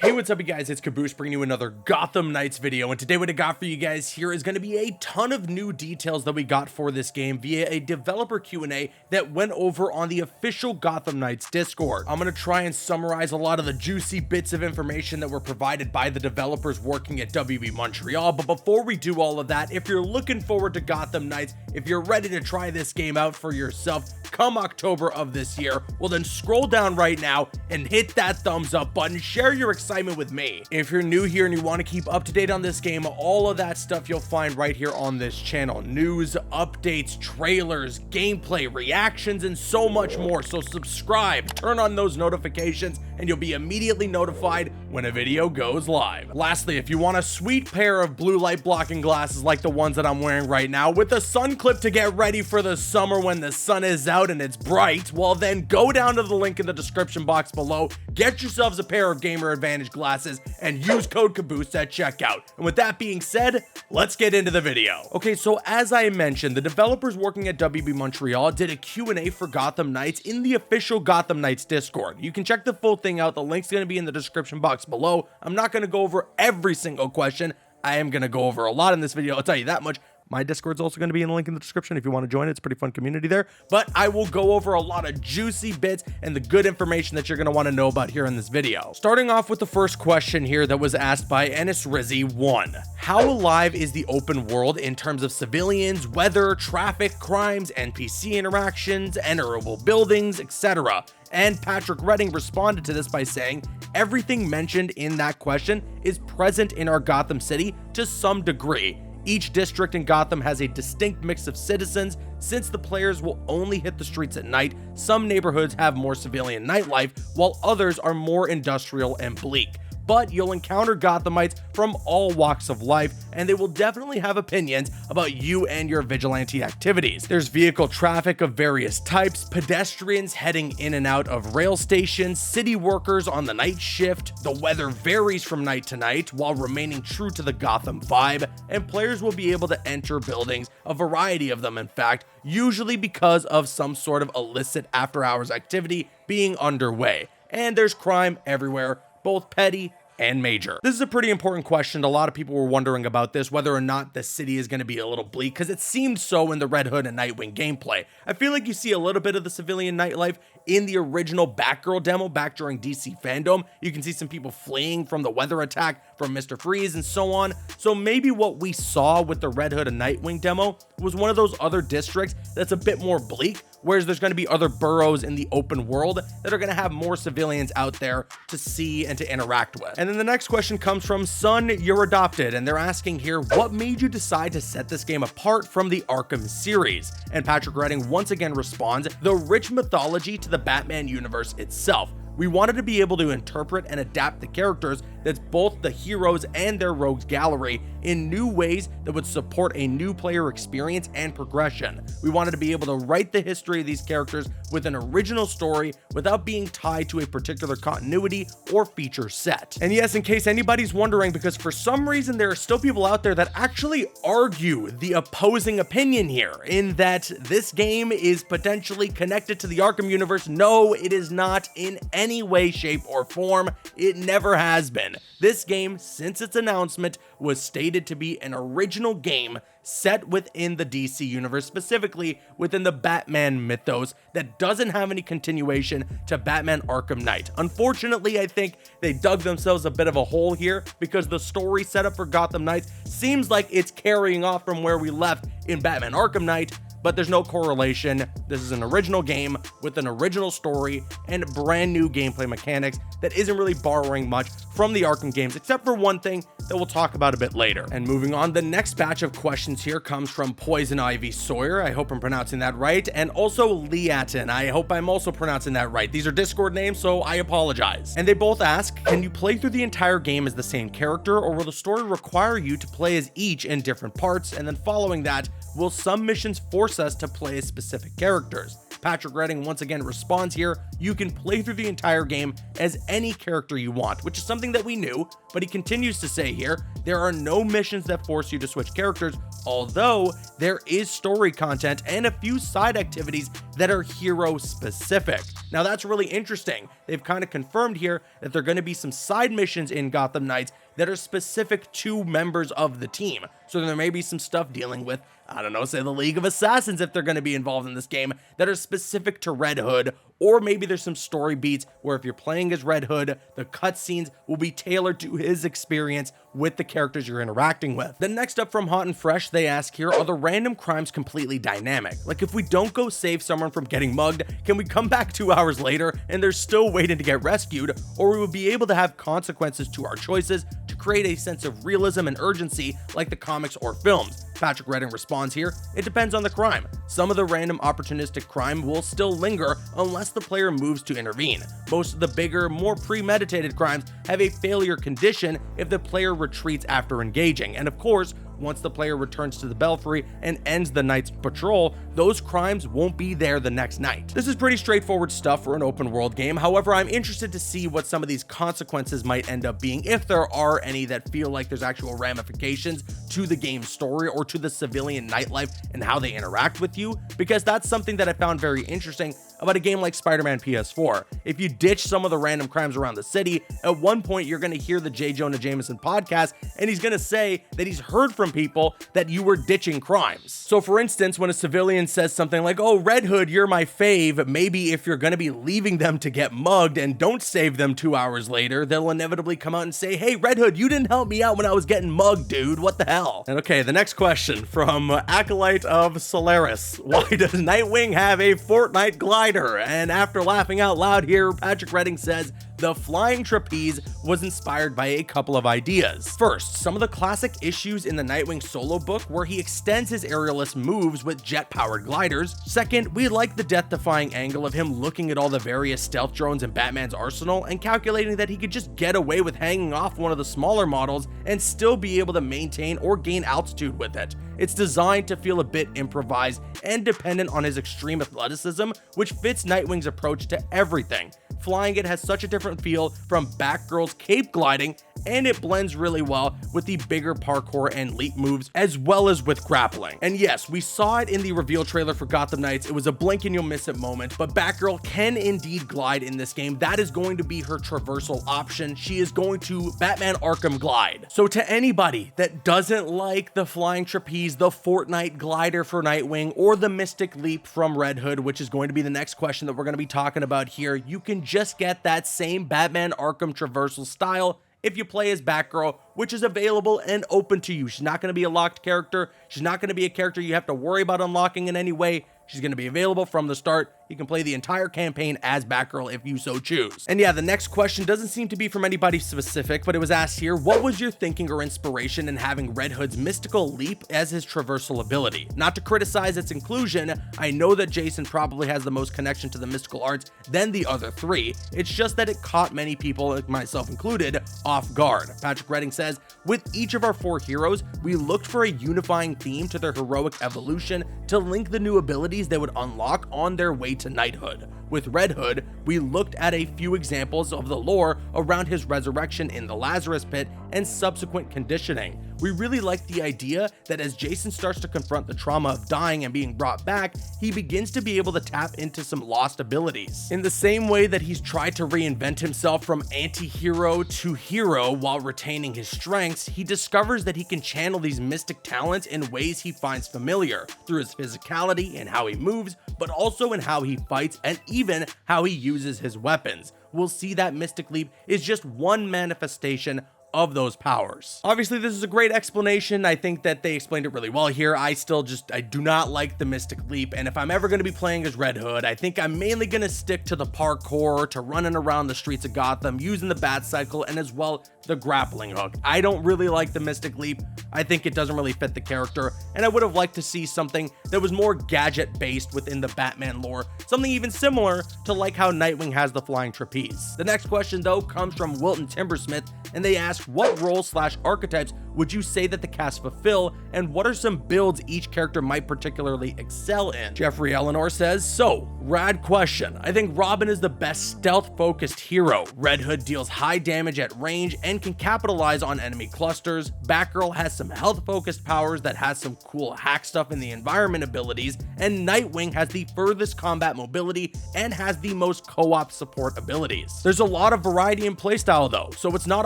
Hey, what's up you guys, it's Caboose bringing you another Gotham Knights video, and today what I got for you guys here is going to be a ton of new details that we got for this game via a developer Q&A that went over on the official Gotham Knights Discord. I'm going to try and summarize a lot of the juicy bits of information that were provided by the developers working at WB Montreal, but before we do all of that, if you're looking forward to Gotham Knights, if you're ready to try this game out for yourself come October of this year, well then scroll down right now and hit that thumbs up button, share your excitement with me. If you're new here and you want to keep up to date on this game, all of that stuff you'll find right here on this channel. News, updates, trailers, gameplay, reactions, and so much more. So subscribe, turn on those notifications, and you'll be immediately notified when a video goes live. Lastly, if you want a sweet pair of blue light blocking glasses like the ones that I'm wearing right now with a sun clip to get ready for the summer when the sun is out and it's bright, well then go down to the link in the description box below, get yourselves a pair of Gamer Advantage glasses, and use code Caboose at checkout. And with that being said, let's get into the video. Okay, so as I mentioned, the developers working at WB Montreal did a Q&A for Gotham Knights in the official Gotham Knights Discord. You can check the full thing out, the link's going to be in the description box below. I'm not going to go over every single question, I am going to go over a lot in this video, I'll tell you that much. My Discord's also going to be in the link in the description if you want to join it. It's a pretty fun community there. But I will go over a lot of juicy bits and the good information that you're going to want to know about here in this video. Starting off with the first question here that was asked by Ennis Rizzi 1. How alive is the open world in terms of civilians, weather, traffic, crimes, NPC interactions, enterable buildings, etc.? And Patrick Redding responded to this by saying, everything mentioned in that question is present in our Gotham City to some degree. Each district in Gotham has a distinct mix of citizens. Since the players will only hit the streets at night, some neighborhoods have more civilian nightlife, while others are more industrial and bleak. But you'll encounter Gothamites from all walks of life, and they will definitely have opinions about you and your vigilante activities. There's vehicle traffic of various types, pedestrians heading in and out of rail stations, city workers on the night shift, the weather varies from night to night while remaining true to the Gotham vibe, and players will be able to enter buildings, a variety of them in fact, usually because of some sort of illicit after-hours activity being underway. And there's crime everywhere, both petty and major. This is a pretty important question. A lot of people were wondering about this, whether or not the city is going to be a little bleak, because it seemed so in the Red Hood and Nightwing gameplay. I feel like you see a little bit of the civilian nightlife in the original Batgirl demo back during DC Fandom. You can see some people fleeing from the weather attack from Mr. Freeze and so on. So maybe what we saw with the Red Hood and Nightwing demo was one of those other districts that's a bit more bleak, whereas there's going to be other boroughs in the open world that are going to have more civilians out there to see and to interact with. And then the next question comes from Son You're Adopted, and they're asking here, what made you decide to set this game apart from the Arkham series? And Patrick Redding once again responds, the rich mythology to the Batman universe itself. We wanted to be able to interpret and adapt the characters that's both the heroes and their rogues gallery in new ways that would support a new player experience and progression. We wanted to be able to write the history of these characters with an original story without being tied to a particular continuity or feature set. And yes, in case anybody's wondering, because for some reason there are still people out there that actually argue the opposing opinion here, in that this game is potentially connected to the Arkham universe. No, it is not in any way, shape, or form. It never has been. This game, since its announcement, was stated to be an original game set within the DC universe, specifically within the Batman mythos, that doesn't have any continuation to Batman Arkham Knight. Unfortunately, I think they dug themselves a bit of a hole here, because the story setup for Gotham Knights seems like it's carrying off from where we left in Batman Arkham Knight, but there's no correlation. This is an original game with an original story and brand new gameplay mechanics that isn't really borrowing much from the Arkham games, except for one thing that we'll talk about a bit later. And moving on, the next batch of questions here comes from Poison Ivy Sawyer, I hope I'm pronouncing that right, and also Leatin, I hope I'm also pronouncing that right. These are Discord names, so I apologize. And they both ask, can you play through the entire game as the same character, or will the story require you to play as each in different parts? And then following that, will some missions force us to play as specific characters? Patrick Redding once again responds here, you can play through the entire game as any character you want, which is something that we knew, but he continues to say here, there are no missions that force you to switch characters, although there is story content and a few side activities that are hero specific. Now that's really interesting. They've kind of confirmed here that there are going to be some side missions in Gotham Knights that are specific to members of the team. So there may be some stuff dealing with, I don't know, say the League of Assassins if they're going to be involved in this game that are specific to Red Hood, or maybe there's some story beats where if you're playing as Red Hood, the cutscenes will be tailored to his experience with the characters you're interacting with. Then next up from Hot and Fresh, they ask here, are the random crimes completely dynamic? Like if we don't go save someone from getting mugged, can we come back 2 hours later and they're still waiting to get rescued, or we will be able to have consequences to our choices to create a sense of realism and urgency like the comics or films? Patrick Redding responds here, it depends on the crime. Some of the random opportunistic crime will still linger unless the player moves to intervene. Most of the bigger, more premeditated crimes have a failure condition if the player retreats after engaging. And of course, once the player returns to the Belfry and ends the night's patrol, those crimes won't be there the next night. This is pretty straightforward stuff for an open world game. However, I'm interested to see what some of these consequences might end up being, if there are any that feel like there's actual ramifications to the game's story or to the civilian nightlife and how they interact with you, because that's something that I found very interesting about a game like Spider-Man PS4. If you ditch some of the random crimes around the city, at one point you're going to hear the J. Jonah Jameson podcast and he's going to say that he's heard from people that you were ditching crimes. So for instance, when a civilian says something like, oh, Red Hood, you're my fave, maybe if you're going to be leaving them to get mugged and don't save them 2 hours later, they'll inevitably come out and say, hey, Red Hood, you didn't help me out when I was getting mugged, dude. What the hell? And okay, the next question from Acolyte of Solaris. Why does Nightwing have a Fortnite glider? And after laughing out loud here, Patrick Redding says, the flying trapeze was inspired by a couple of ideas. First, some of the classic issues in the Nightwing solo book where he extends his aerialist moves with jet-powered gliders. Second, we like the death-defying angle of him looking at all the various stealth drones in Batman's arsenal and calculating that he could just get away with hanging off one of the smaller models and still be able to maintain or gain altitude with it. It's designed to feel a bit improvised and dependent on his extreme athleticism, which fits Nightwing's approach to everything. Flying it has such a different feel from Batgirl's cape gliding, and it blends really well with the bigger parkour and leap moves, as well as with grappling. And yes, we saw it in the reveal trailer for Gotham Knights. It was a blink and you'll miss it moment, but Batgirl can indeed glide in this game. That is going to be her traversal option. She is going to Batman Arkham glide. So to anybody that doesn't like the flying trapeze, the Fortnite glider for Nightwing, or the Mystic Leap from Red Hood, which is going to be the next question that we're going to be talking about here, you can just get that same Batman Arkham traversal style if you play as Batgirl, which is available and open to you. She's not going to be a locked character. She's not going to be a character you have to worry about unlocking in any way. She's going to be available from the start. You can play the entire campaign as Batgirl if you so choose. And yeah, the next question doesn't seem to be from anybody specific, but it was asked here, what was your thinking or inspiration in having Red Hood's mystical leap as his traversal ability? Not to criticize its inclusion, I know that Jason probably has the most connection to the mystical arts than the other three. It's just that it caught many people, like myself included, off guard. Patrick Redding says, with each of our 4 heroes, we looked for a unifying theme to their heroic evolution to link the new abilities they would unlock on their way to knighthood. With Red Hood, we looked at a few examples of the lore around his resurrection in the Lazarus Pit and subsequent conditioning. We really like the idea that as Jason starts to confront the trauma of dying and being brought back, he begins to be able to tap into some lost abilities. In the same way that he's tried to reinvent himself from anti-hero to hero while retaining his strengths, he discovers that he can channel these mystic talents in ways he finds familiar, through his physicality and how he moves, but also in how he fights and even how he uses his weapons. We'll see that Mystic Leap is just one manifestation of those powers. Obviously, this is a great explanation. I think that they explained it really well here. I do not like the Mystic Leap, and if I'm ever going to be playing as Red Hood, I think I'm mainly going to stick to the parkour, to running around the streets of Gotham, using the bat cycle, and as well the grappling hook. I don't really like the Mystic Leap. I think it doesn't really fit the character, and I would have liked to see something that was more gadget-based within the Batman lore, something even similar to like how Nightwing has the flying trapeze. The next question, though, comes from Wilton Timbersmith, and they ask, what roles/archetypes would you say that the cast fulfill, and what are some builds each character might particularly excel in? Jeffrey Eleanor says, so, rad question. I think Robin is the best stealth-focused hero. Red Hood deals high damage at range and can capitalize on enemy clusters. Batgirl has some health-focused powers that has some cool hack stuff in the environment abilities, and Nightwing has the furthest combat mobility and has the most co-op support abilities. There's a lot of variety in playstyle though, so it's not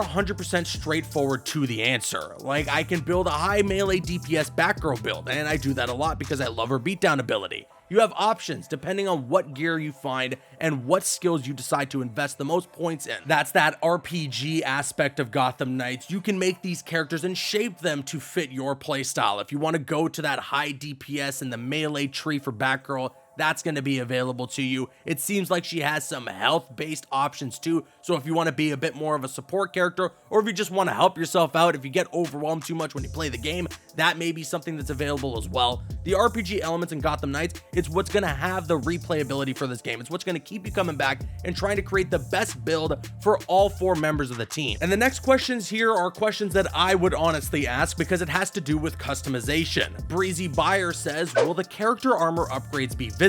100% straightforward to the answer. Like, I can build a high melee DPS Batgirl build, and I do that a lot because I love her beatdown ability. You have options depending on what gear you find and what skills you decide to invest the most points in. That's that RPG aspect of Gotham Knights. You can make these characters and shape them to fit your playstyle. If you want to go to that high DPS and the melee tree for Batgirl, that's going to be available to you. It seems like she has some health-based options too, so if you want to be a bit more of a support character, or if you just want to help yourself out, if you get overwhelmed too much when you play the game, that may be something that's available as well. The RPG elements in Gotham Knights, it's what's going to have the replayability for this game. It's what's going to keep you coming back and trying to create the best build for all 4 members of the team. And the next questions here are questions that I would honestly ask because it has to do with customization. Breezy Buyer says, will the character armor upgrades be visible?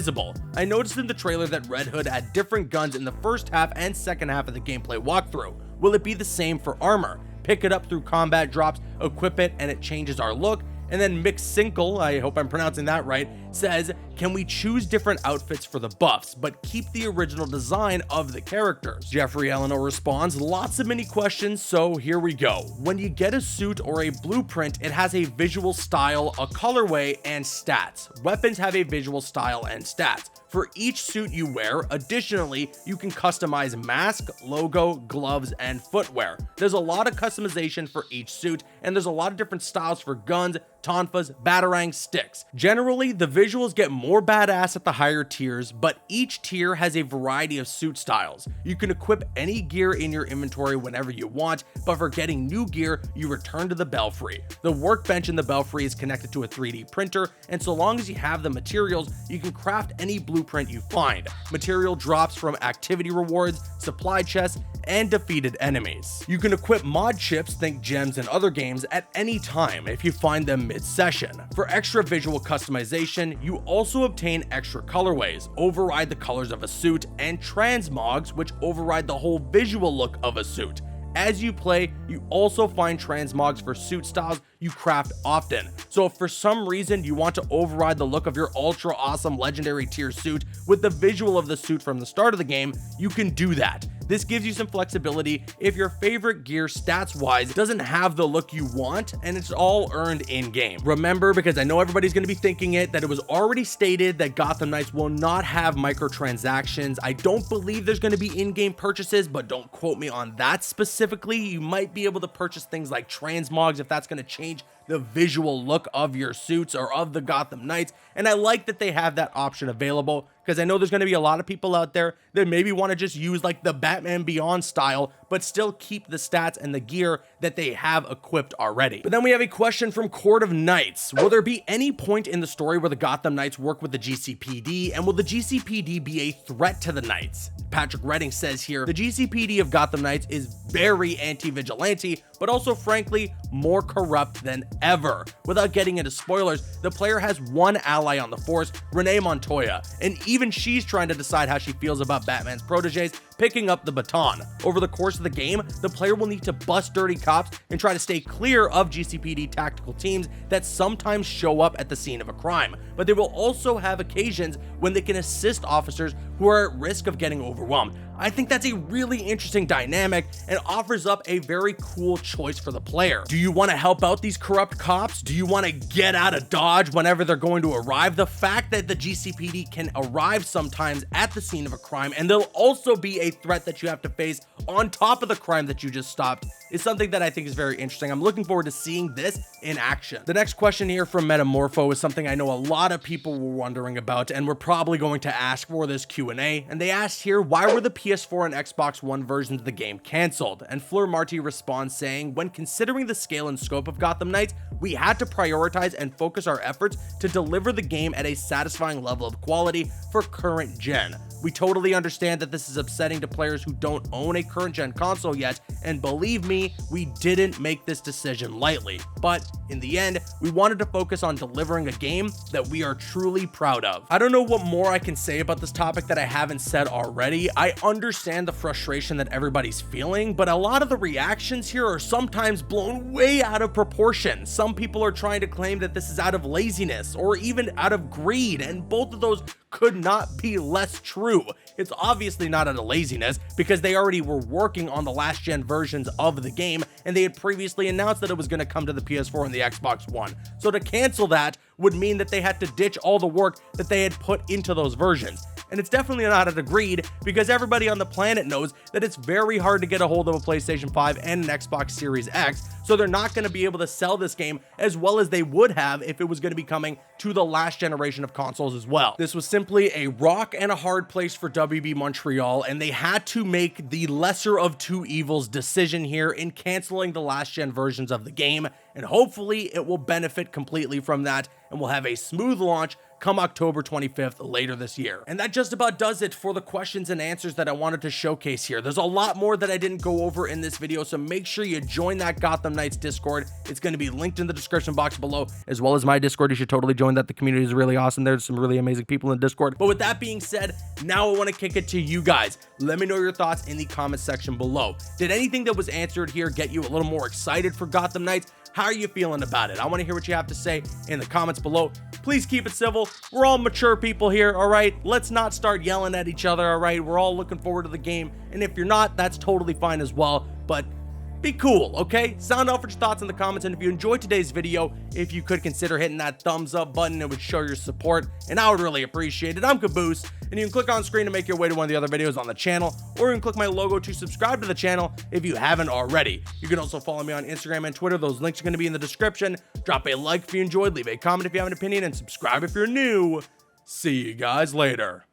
I noticed in the trailer that Red Hood had different guns in the first half and second half of the gameplay walkthrough. Will it be the same for armor? Pick it up through combat drops, equip it, and it changes our look. And then Mixinkle, I hope I'm pronouncing that right, says, can we choose different outfits for the buffs, but keep the original design of the characters? Jeffrey Eleanor responds, lots of mini questions, so here we go. When you get a suit or a blueprint, it has a visual style, a colorway, and stats. Weapons have a visual style and stats. For each suit you wear, additionally, you can customize mask, logo, gloves, and footwear. There's a lot of customization for each suit, and there's a lot of different styles for guns, tonfas, batarangs, sticks. Generally, the visuals get more badass at the higher tiers, but each tier has a variety of suit styles. You can equip any gear in your inventory whenever you want, but for getting new gear, you return to the Belfry. The workbench in the Belfry is connected to a 3D printer, and so long as you have the materials, you can craft any blueprint you find. Material drops from activity rewards, supply chests, and defeated enemies. You can equip mod chips, think gems and other games, at any time if you find them mid-session. For extra visual customization, you also obtain extra colorways, override the colors of a suit, and transmogs, which override the whole visual look of a suit. As you play, you also find transmogs for suit styles you craft often. So if for some reason you want to override the look of your ultra awesome legendary tier suit with the visual of the suit from the start of the game, you can do that. This gives you some flexibility if your favorite gear stats-wise doesn't have the look you want, and it's all earned in-game. Remember, because I know everybody's going to be thinking it, that it was already stated that Gotham Knights will not have microtransactions. I don't believe there's going to be in-game purchases, but don't quote me on that specifically. You might be able to purchase things like transmogs if that's going to change the visual look of your suits or of the Gotham Knights, and I like that they have that option available because I know there's going to be a lot of people out there that maybe want to just use like the Batman Beyond style but still keep the stats and the gear that they have equipped already. But then we have a question from Court of Knights. Will there be any point in the story where the Gotham Knights work with the GCPD, and will the GCPD be a threat to the Knights? Patrick Redding says here, the GCPD of Gotham Knights is very anti-vigilante, but also frankly more corrupt than ever. Without getting into spoilers, the player has one ally on the force, Renee Montoya, and even she's trying to decide how she feels about Batman's proteges picking up the baton. Over the course of the game, the player will need to bust dirty cops and try to stay clear of GCPD tactical teams that sometimes show up at the scene of a crime, but they will also have occasions when they can assist officers who are at risk of getting overwhelmed. I think that's a really interesting dynamic and offers up a very cool choice for the player. Do you want to help out these corrupt cops? Do you want to get out of Dodge whenever they're going to arrive? The fact that the GCPD can arrive sometimes at the scene of a crime, and they'll also be a threat that you have to face on top of the crime that you just stopped, is something that I think is very interesting. I'm looking forward to seeing this in action. The next question here from Metamorpho is something I know a lot of people were wondering about, and we're probably going to ask for this Q&A. And they asked here, why were the PS4 and Xbox One versions of the game cancelled? And Fleur Marty responds saying, when considering the scale and scope of Gotham Knights, we had to prioritize and focus our efforts to deliver the game at a satisfying level of quality for current gen. We totally understand that this is upsetting to players who don't own a current gen console yet, and believe me, we didn't make this decision lightly. But in the end, we wanted to focus on delivering a game that we are truly proud of. I don't know what more I can say about this topic that I haven't said already. I understand the frustration that everybody's feeling, but a lot of the reactions here are sometimes blown way out of proportion. Some people are trying to claim that this is out of laziness or even out of greed, and both of those could not be less true. It's obviously not out of laziness because they already were working on the last gen versions of the game, and they had previously announced that it was going to come to the PS4 and the Xbox One. So to cancel that would mean that they had to ditch all the work that they had put into those versions. And it's definitely not out of greed because everybody on the planet knows that it's very hard to get a hold of a PlayStation 5 and an Xbox Series X, so they're not going to be able to sell this game as well as they would have if it was going to be coming to the last generation of consoles as well. This was simply a rock and a hard place for WB Montreal, and they had to make the lesser of two evils decision here in canceling the last gen versions of the game, and hopefully it will benefit completely from that and we'll have a smooth launch come October 25th later this year. And that just about does it for the questions and answers that I wanted to showcase here. There's a lot more that I didn't go over in this video, so make sure you join that Gotham Knights Discord. It's going to be linked in the description box below, as well as my Discord. You should totally join that. The community is really awesome. There's some really amazing people in Discord. But with that being said, now I want to kick it to you guys. Let me know your thoughts in the comment section below. Did anything that was answered here get you a little more excited for Gotham Knights? How are you feeling about it? I want to hear what you have to say in the comments below. Please keep it civil. We're all mature people here, all right? Let's not start yelling at each other, all right? We're all looking forward to the game, and if you're not, that's totally fine as well, but be cool, okay? Sound off with your thoughts in the comments, and if you enjoyed today's video, if you could consider hitting that thumbs up button, it would show your support, and I would really appreciate it. I'm Caboose, and you can click on screen to make your way to one of the other videos on the channel, or you can click my logo to subscribe to the channel if you haven't already. You can also follow me on Instagram and Twitter. Those links are going to be in the description. Drop a like if you enjoyed, leave a comment if you have an opinion, and subscribe if you're new. See you guys later.